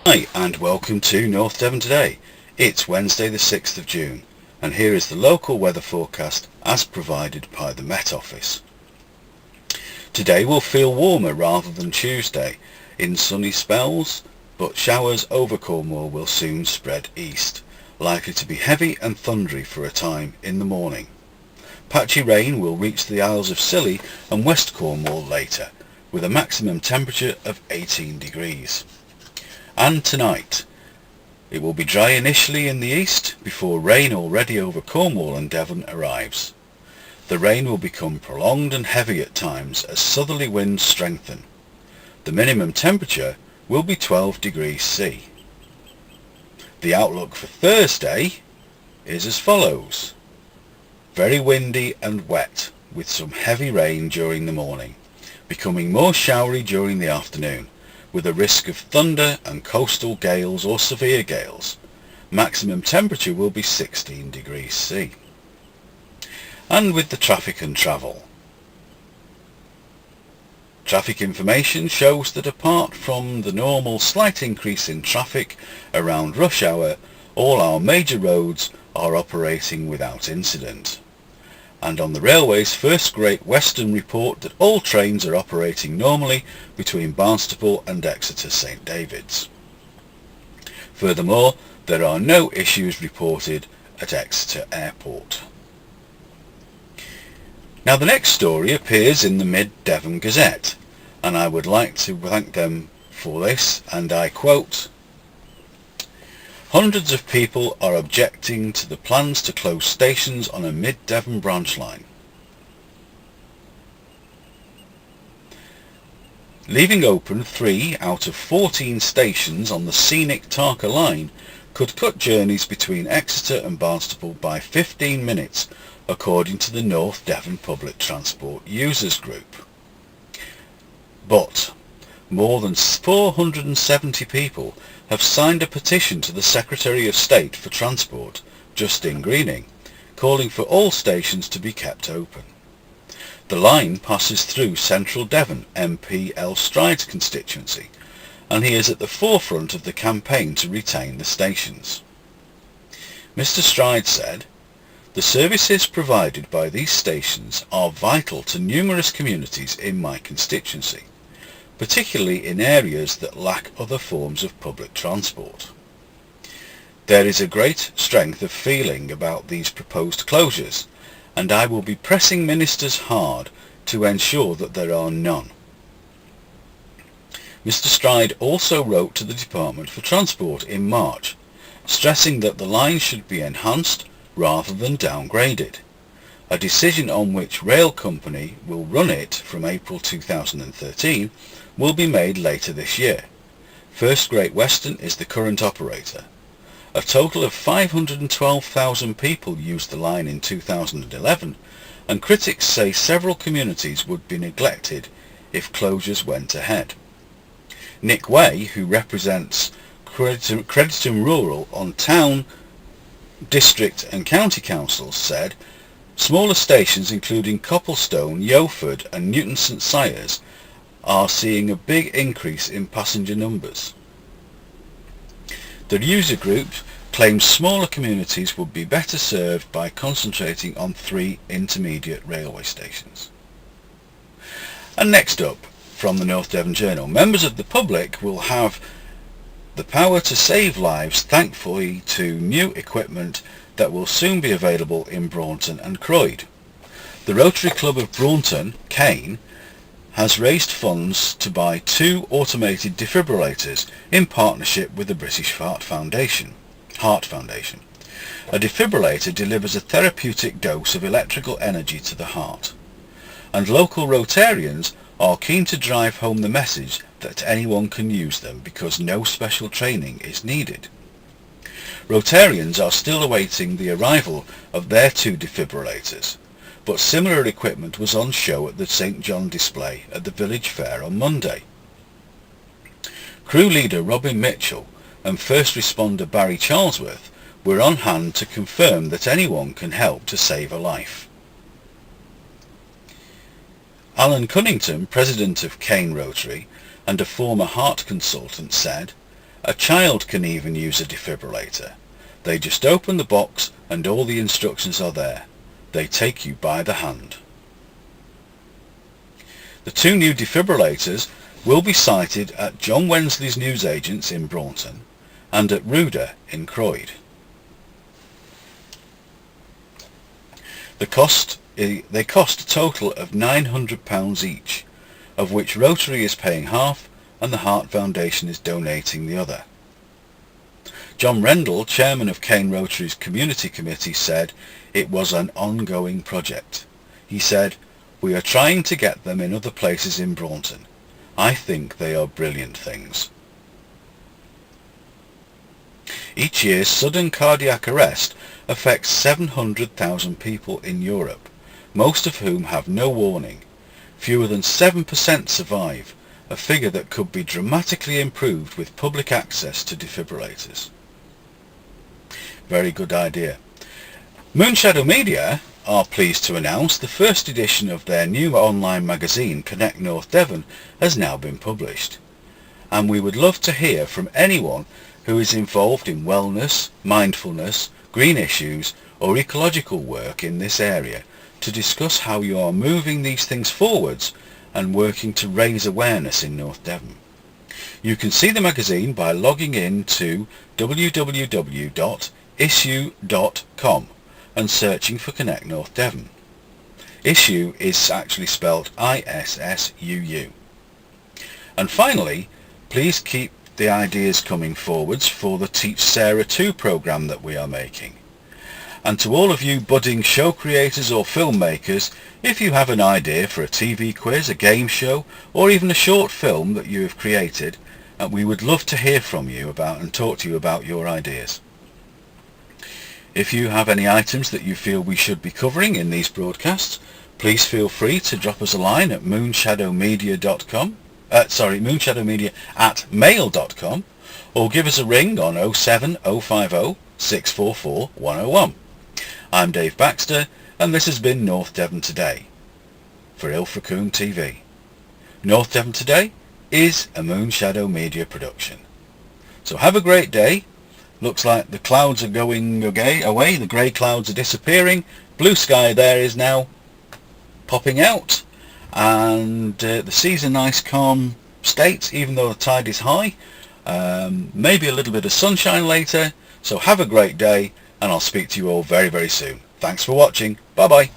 Hi and welcome to North Devon Today. It's Wednesday the 6th of June and here is the local weather forecast as provided by the Met Office. Today will feel warmer rather than Tuesday in sunny spells, but showers over Cornwall will soon spread east, likely to be heavy and thundery for a time in the morning. Patchy rain will reach the Isles of Scilly and West Cornwall later, with a maximum temperature of 18 degrees. And tonight, it will be dry initially in the east before rain already over Cornwall and Devon arrives. The rain will become prolonged and heavy at times as southerly winds strengthen. The minimum temperature will be 12 degrees C. The outlook for Thursday is as follows. Very windy and wet with some heavy rain during the morning, becoming more showery during the afternoon, with a risk of thunder and coastal gales or severe gales. Maximum temperature will be 16 degrees C. And with the traffic and travel. Traffic information shows that apart from the normal slight increase in traffic around rush hour, all our major roads are operating without incident. And on the railway's first Great Western report that all trains are operating normally between Barnstaple and Exeter St David's. Furthermore, there are no issues reported at Exeter Airport. Now the next story appears in the Mid-Devon Gazette, and I would like to thank them for this, and I quote, "Hundreds of people are objecting to the plans to close stations on a Mid-Devon branch line. Leaving open 3 out of 14 stations on the scenic Tarka line could cut journeys between Exeter and Barnstaple by 15 minutes, according to the North Devon Public Transport Users Group. But more than 470 people have signed a petition to the Secretary of State for Transport, Justine Greening, calling for all stations to be kept open. The line passes through Central Devon MP L. Stride's constituency, and he is at the forefront of the campaign to retain the stations. Mr. Stride said, "The services provided by these stations are vital to numerous communities in my constituency, particularly in areas that lack other forms of public transport. There is a great strength of feeling about these proposed closures, and I will be pressing ministers hard to ensure that there are none." Mr. Stride also wrote to the Department for Transport in March, stressing that the line should be enhanced rather than downgraded, a decision on which rail company will run it from April 2013 will be made later this year. First Great Western is the current operator. A total of 512,000 people used the line in 2011, and critics say several communities would be neglected if closures went ahead. Nick Way, who represents Crediton Rural on town, district and county councils, said, "Smaller stations including Copplestone, Yeoford and Newton St Sires are seeing a big increase in passenger numbers." The user group claims smaller communities would be better served by concentrating on 3 intermediate railway stations. And next up, from the North Devon Journal, members of the public will have the power to save lives thankfully to new equipment that will soon be available in Braunton and Croyd. The Rotary Club of Braunton, Kane, has raised funds to buy 2 automated defibrillators in partnership with the British Heart Foundation. A defibrillator delivers a therapeutic dose of electrical energy to the heart, and local Rotarians are keen to drive home the message that anyone can use them because no special training is needed. Rotarians are still awaiting the arrival of their 2 defibrillators, but similar equipment was on show at the St John display at the village fair on Monday. Crew leader Robin Mitchell and first responder Barry Charlesworth were on hand to confirm that anyone can help to save a life. Alan Cunnington, president of Kane Rotary and a former heart consultant, said, A child can even use a defibrillator. They just open the box and all the instructions are there. They take you by the hand. The 2 new defibrillators will be sited at John Wensley's newsagents in Braunton and at Ruder in Croyd. They cost a total of £900 each, of which Rotary is paying half and the Heart Foundation is donating the other. John Rendell, chairman of Cane Rotary's Community Committee, said it was an ongoing project. He said, "We are trying to get them in other places in Braunton. I think they are brilliant things." Each year, sudden cardiac arrest affects 700,000 people in Europe, most of whom have no warning. Fewer than 7% survive, a figure that could be dramatically improved with public access to defibrillators. Very good idea. Moonshadow Media are pleased to announce the first edition of their new online magazine, Connect North Devon, has now been published. And we would love to hear from anyone who is involved in wellness, mindfulness, green issues or ecological work in this area to discuss how you are moving these things forwards and working to raise awareness in North Devon. You can see the magazine by logging in to www.issue.com and searching for Connect North Devon. Issue is actually spelled ISSUU. And finally, please keep the ideas coming forwards for the Teach Sarah 2 programme that we are making. And to all of you budding show creators or filmmakers, if you have an idea for a TV quiz, a game show, or even a short film that you have created, we would love to hear from you about and talk to you about your ideas. If you have any items that you feel we should be covering in these broadcasts, please feel free to drop us a line at moonshadowmedia.com, moonshadowmedia@mail.com, or give us a ring on 07050 644 101. I'm Dave Baxter, and this has been North Devon Today for Ilfracombe TV. North Devon Today is a Moonshadow Media production. So have a great day. Looks like the clouds are going away, the grey clouds are disappearing, blue sky there is now popping out, and the sea's a nice calm state even though the tide is high. Maybe a little bit of sunshine later, so have a great day and I'll speak to you all very, very soon. Thanks for watching. Bye bye.